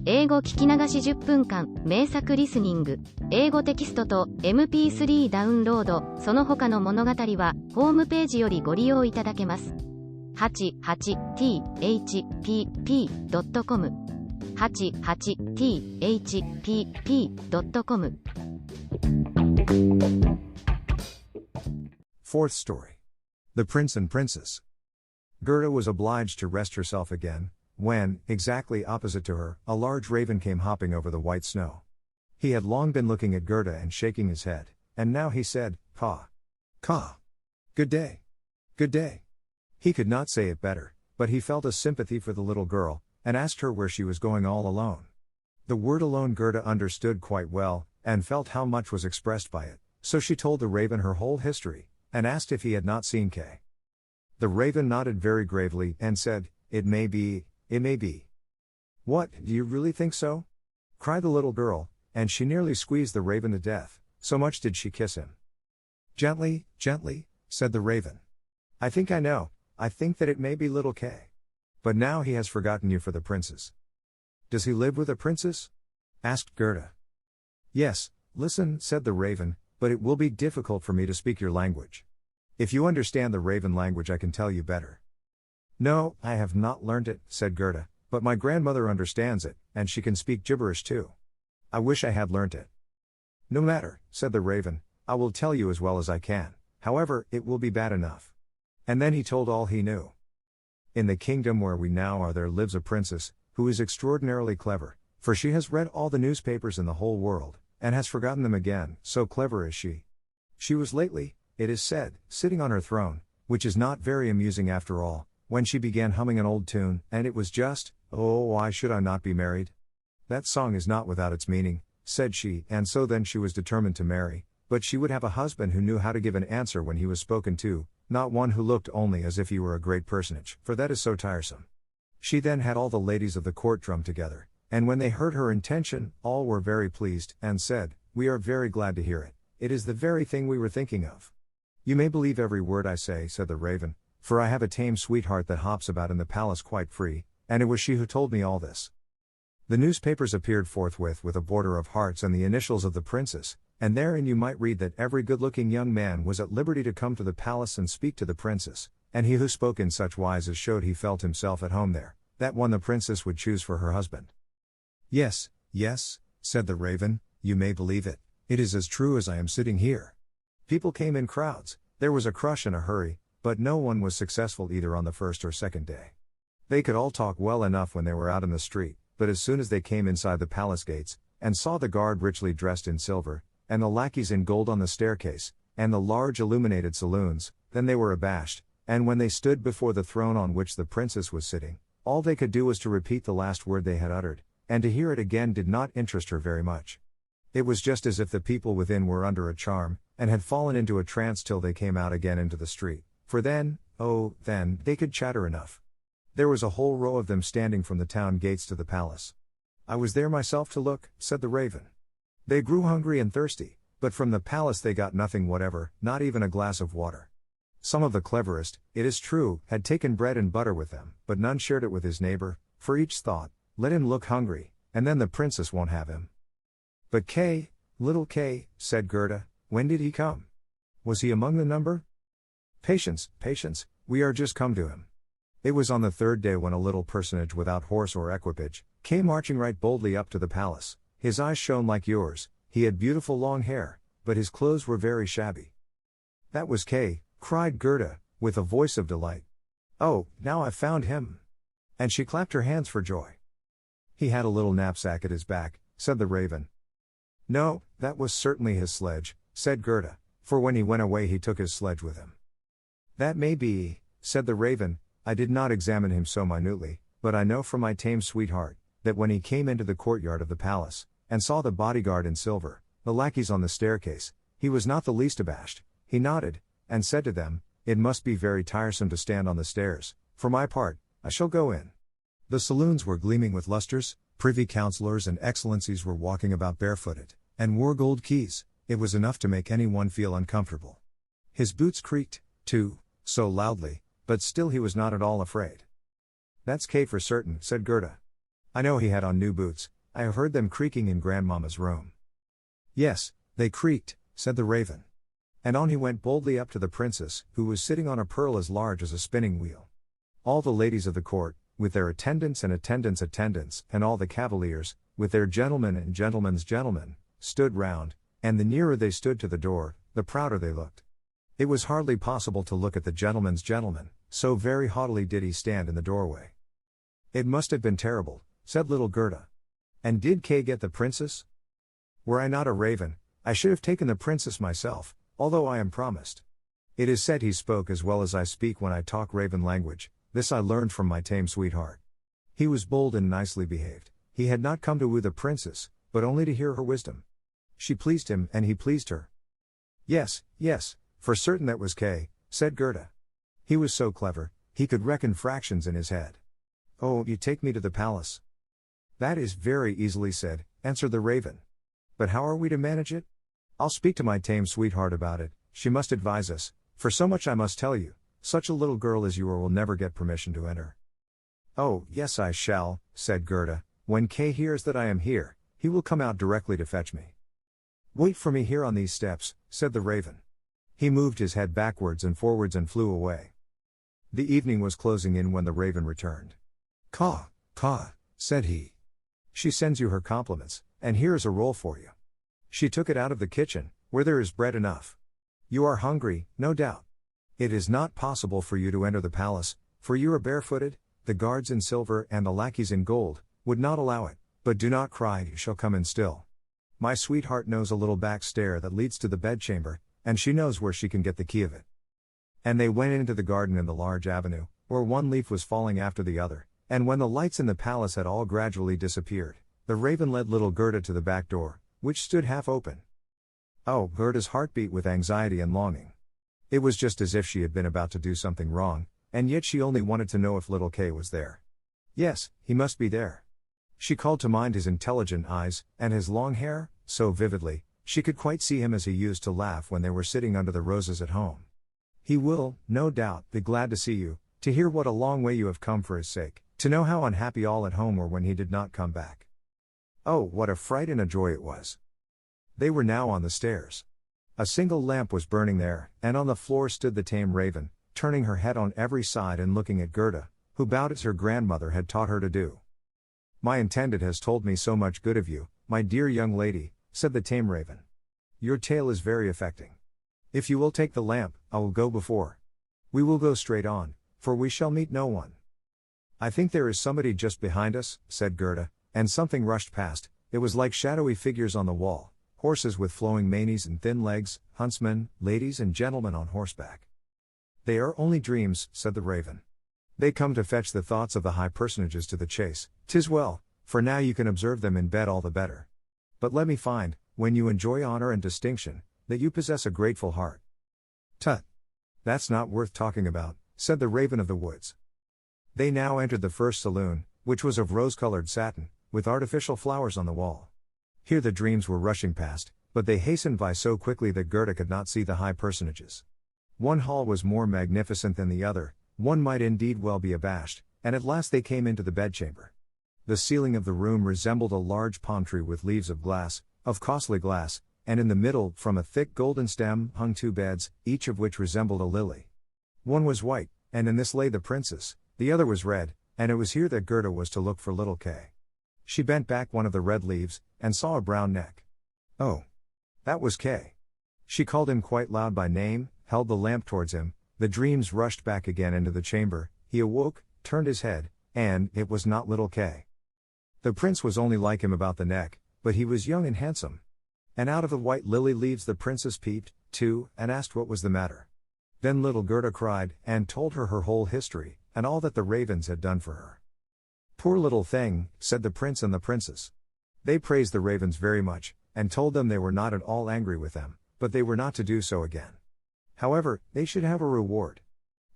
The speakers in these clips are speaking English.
英語聞き流し10分間、名作リスニング、英語テキストと MP3 ダウンロード、その他の物語は、ホームページよりご利用いただけます。88thpp.com 88thpp.com Fourth story. The Prince and Princess. Gerda was obliged to rest herself again, when, exactly opposite to her, a large raven came hopping over the white snow. He had long been looking at Gerda and shaking his head, and now he said, "Caw. Caw. Good day. Good day." He could not say it better, but he felt a sympathy for the little girl, and asked her where she was going all alone. The word alone Gerda understood quite well, and felt how much was expressed by it, so she told the raven her whole history, and asked if he had not seen Kay. The raven nodded very gravely, and said, "It may be, it may be." "What, do you really think so?" cried the little girl, and she nearly squeezed the raven to death, so much did she kiss him. "Gently, gently," said the raven. "I think I know, I think that it may be little Kay. But now he has forgotten you for the princess." "Does he live with a princess?" asked Gerda. "Yes, listen," said the raven, "but it will be difficult for me to speak your language. If you understand the raven language I can tell you better." "No, I have not learned it," said Gerda, "but my grandmother understands it, and she can speak gibberish too. I wish I had learnt it." "No matter," said the raven, "I will tell you as well as I can, however, it will be bad enough." And then he told all he knew. "In the kingdom where we now are there lives a princess, who is extraordinarily clever, for she has read all the newspapers in the whole world, and has forgotten them again, so clever is she. She was lately, it is said, sitting on her throne, which is not very amusing after all, when she began humming an old tune, and it was just, 'Oh, why should I not be married?' That song is not without its meaning," said she, and so then she was determined to marry, but she would have a husband who knew how to give an answer when he was spoken to, not one who looked only as if he were a great personage, for that is so tiresome. She then had all the ladies of the court drum together, and when they heard her intention, all were very pleased, and said, "We are very glad to hear it, it is the very thing we were thinking of." "You may believe every word I say," said the raven, "for I have a tame sweetheart that hops about in the palace quite free, and it was she who told me all this." The newspapers appeared forthwith with a border of hearts and the initials of the princess, and therein you might read that every good-looking young man was at liberty to come to the palace and speak to the princess, and he who spoke in such wise as showed he felt himself at home there, that one the princess would choose for her husband. "Yes, yes," said the raven, "you may believe it, it is as true as I am sitting here." People came in crowds, there was a crush and a hurry, but no one was successful either on the first or second day. They could all talk well enough when they were out in the street, but as soon as they came inside the palace gates, and saw the guard richly dressed in silver, and the lackeys in gold on the staircase, and the large illuminated saloons, then they were abashed, and when they stood before the throne on which the princess was sitting, all they could do was to repeat the last word they had uttered, and to hear it again did not interest her very much. It was just as if the people within were under a charm, and had fallen into a trance till they came out again into the street, for then, oh, then, they could chatter enough. There was a whole row of them standing from the town gates to the palace. "I was there myself to look," said the raven. "They grew hungry and thirsty, but from the palace they got nothing whatever, not even a glass of water. Some of the cleverest, it is true, had taken bread and butter with them, but none shared it with his neighbor, for each thought, 'Let him look hungry, and then the princess won't have him.'" "But Kay, little Kay," said Gerda, "when did he come? Was he among the number?" "Patience, patience, we are just come to him. It was on the third day when a little personage without horse or equipage came marching right boldly up to the palace. His eyes shone like yours, he had beautiful long hair, but his clothes were very shabby." "That was Kay," cried Gerda, with a voice of delight. "Oh, now I've found him!" And she clapped her hands for joy. "He had a little knapsack at his back," said the raven. "No, that was certainly his sledge," said Gerda, "for when he went away he took his sledge with him." "That may be," said the raven, "I did not examine him so minutely, but I know from my tame sweetheart, that when he came into the courtyard of the palace, and saw the bodyguard in silver, the lackeys on the staircase, he was not the least abashed, he nodded, and said to them, 'It must be very tiresome to stand on the stairs, for my part, I shall go in.' The saloons were gleaming with lustres, privy councillors and excellencies were walking about barefooted, and wore gold keys, it was enough to make any one feel uncomfortable. His boots creaked, too, so loudly, but still he was not at all afraid. "That's Kay for certain," said Gerda. "I know he had on new boots, I have heard them creaking in Grandmama's room. Yes, they creaked, said the raven. And on he went boldly up to the princess, who was sitting on a pearl as large as a spinning wheel. All the ladies of the court, with their attendants and attendants, and all the cavaliers, with their gentlemen and gentlemen's gentlemen, stood round, and the nearer they stood to the door, the prouder they looked. It was hardly possible to look at the gentleman's gentleman, so very haughtily did he stand in the doorway. It must have been terrible, said little Gerda. And did Kay get the princess? Were I not a raven, I should have taken the princess myself, although I am promised. It is said he spoke as well as I speak when I talk raven language, this I learned from my tame sweetheart. He was bold and nicely behaved, he had not come to woo the princess, but only to hear her wisdom. She pleased him and he pleased her. Yes, for certain that was Kay, said Gerda. He was so clever, he could reckon fractions in his head. Oh, you take me to the palace. That is very easily said, answered the raven. But how are we to manage it? I'll speak to my tame sweetheart about it, she must advise us, for so much I must tell you, such a little girl as you are will never get permission to enter. Oh, yes I shall, said Gerda, when Kay hears that I am here, he will come out directly to fetch me. Wait for me here on these steps, said the raven. He moved his head backwards and forwards and flew away. The evening was closing in when the raven returned. Caw, said he. She sends you her compliments, and here is a roll for you. She took it out of the kitchen, where there is bread enough. You are hungry, no doubt. It is not possible for you to enter the palace, for you are barefooted, the guards in silver and the lackeys in gold, would not allow it, but do not cry, you shall come in still. My sweetheart knows a little back stair that leads to the bedchamber, and she knows where she can get the key of it. And they went into the garden in the large avenue, where one leaf was falling after the other, and when the lights in the palace had all gradually disappeared, the raven led little Gerda to the back door, which stood half open. Oh, Gerda's heart beat with anxiety and longing. It was just as if she had been about to do something wrong, and yet she only wanted to know if little Kay was there. Yes, he must be there. She called to mind his intelligent eyes, and his long hair, so vividly, she could quite see him as he used to laugh when they were sitting under the roses at home. He will, no doubt, be glad to see you, to hear what a long way you have come for his sake, to know how unhappy all at home were when he did not come back. Oh, what a fright and a joy it was. They were now on the stairs. A single lamp was burning there, and on the floor stood the tame raven, turning her head on every side and looking at Gerda, who bowed as her grandmother had taught her to do. My intended has told me so much good of you, my dear young lady, said the tame raven. Your tale is very affecting. If you will take the lamp, I will go before. We will go straight on, for we shall meet no one. I think there is somebody just behind us, said Gerda, and something rushed past. It was like shadowy figures on the wall, horses with flowing manes and thin legs, huntsmen, ladies and gentlemen on horseback. They are only dreams, said the raven. They come to fetch the thoughts of the high personages to the chase. 'Tis well, for now you can observe them in bed all the better. But let me find, when you enjoy honor and distinction, that you possess a grateful heart. Tut! That's not worth talking about, said the raven of the woods. They now entered the first saloon, which was of rose-colored satin, with artificial flowers on the wall. Here the dreams were rushing past, but they hastened by so quickly that Gerda could not see the high personages. One hall was more magnificent than the other, one might indeed well be abashed, and at last they came into the bedchamber. The ceiling of the room resembled a large palm tree with leaves of glass, of costly glass, and in the middle, from a thick golden stem, hung two beds, each of which resembled a lily. One was white, and in this lay the princess, the other was red, and it was here that Gerda was to look for little Kay. She bent back one of the red leaves, and saw a brown neck. Oh! That was Kay. She called him quite loud by name, held the lamp towards him, the dreams rushed back again into the chamber, he awoke, turned his head, and it was not little Kay. The prince was only like him about the neck, but he was young and handsome. And out of the white lily leaves the princess peeped, too, and asked what was the matter. Then little Gerda cried, and told her whole history, and all that the ravens had done for her. Poor little thing, said the prince and the princess. They praised the ravens very much, and told them they were not at all angry with them, but they were not to do so again. However, they should have a reward.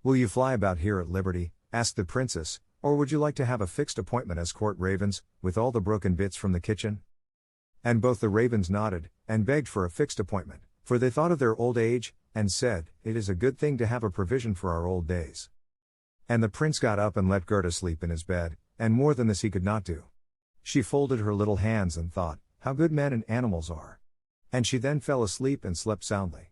Will you fly about here at liberty, asked the princess, or would you like to have a fixed appointment as court ravens, with all the broken bits from the kitchen? And both the ravens nodded, and begged for a fixed appointment, for they thought of their old age, and said, it is a good thing to have a provision for our old days. And the prince got up and let Gerda sleep in his bed, and more than this he could not do. She folded her little hands and thought, how good men and animals are. And she then fell asleep and slept soundly.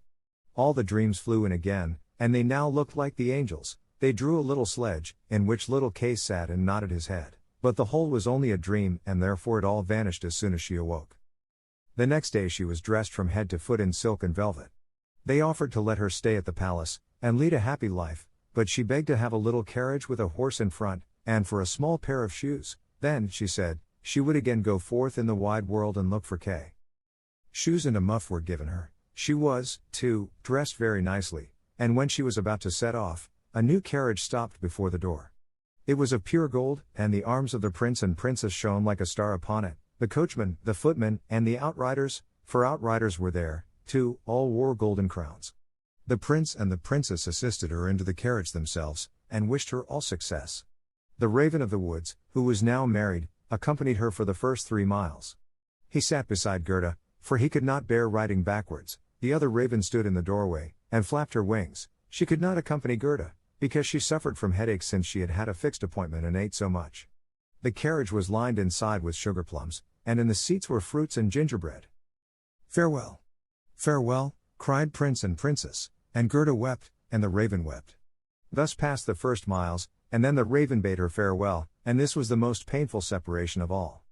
All the dreams flew in again, and they now looked like the angels. They drew a little sledge, in which little Case sat and nodded his head. But the whole was only a dream, and therefore it all vanished as soon as she awoke. The next day she was dressed from head to foot in silk and velvet. They offered to let her stay at the palace, and lead a happy life, but she begged to have a little carriage with a horse in front, and for a small pair of shoes. Then, she said, she would again go forth in the wide world and look for Kay. Shoes and a muff were given her. She was, too, dressed very nicely, and when she was about to set off, a new carriage stopped before the door. It was of pure gold, and the arms of the prince and princess shone like a star upon it. The coachman, the footman, and the outriders, for outriders were there, too, all wore golden crowns. The prince and the princess assisted her into the carriage themselves, and wished her all success. The Raven of the Woods, who was now married, accompanied her for the first 3 miles. He sat beside Gerda, for he could not bear riding backwards. The other raven stood in the doorway, and flapped her wings. She could not accompany Gerda, because she suffered from headaches since she had had a fixed appointment and ate so much. The carriage was lined inside with sugar plums, and in the seats were fruits and gingerbread. Farewell! Farewell! Cried Prince and Princess, and Gerda wept, and the raven wept. Thus passed the first miles, and then the raven bade her farewell, and this was the most painful separation of all.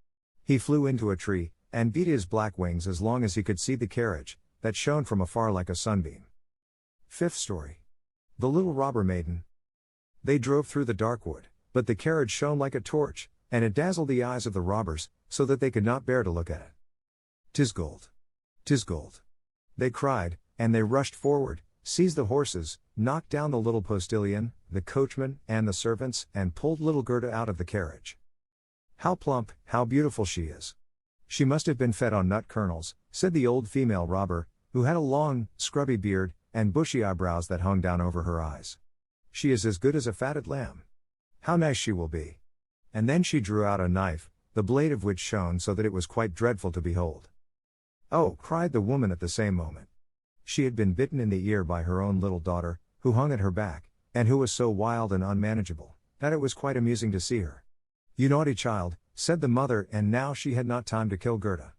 He flew into a tree, and beat his black wings as long as he could see the carriage, that shone from afar like a sunbeam. Fifth story. The Little Robber Maiden. They drove through the dark wood, but the carriage shone like a torch, and it dazzled the eyes of the robbers, so that they could not bear to look at it. "'Tis gold! 'Tis gold!" they cried, and they rushed forward, seized the horses, knocked down the little postilion, the coachman, and the servants, and pulled little Gerda out of the carriage. "How plump, how beautiful she is! She must have been fed on nut kernels," said the old female robber, who had a long, scrubby beard, and bushy eyebrows that hung down over her eyes. "She is as good as a fatted lamb. How nice she will be!" And then she drew out a knife, the blade of which shone so that it was quite dreadful to behold. "Oh!" cried the woman at the same moment. She had been bitten in the ear by her own little daughter, who hung at her back, and who was so wild and unmanageable, that it was quite amusing to see her. "You naughty child," said the mother, and now she had not time to kill Gerda.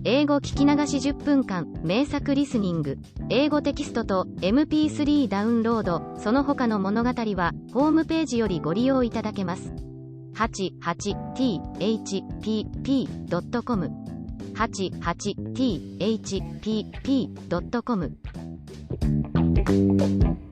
英語聞き流し10分間、名作リスニング。英語テキストと MP3 ダウンロード、その他の物語は、ホームページよりご利用いただけます。88thpp.com 88thpp.com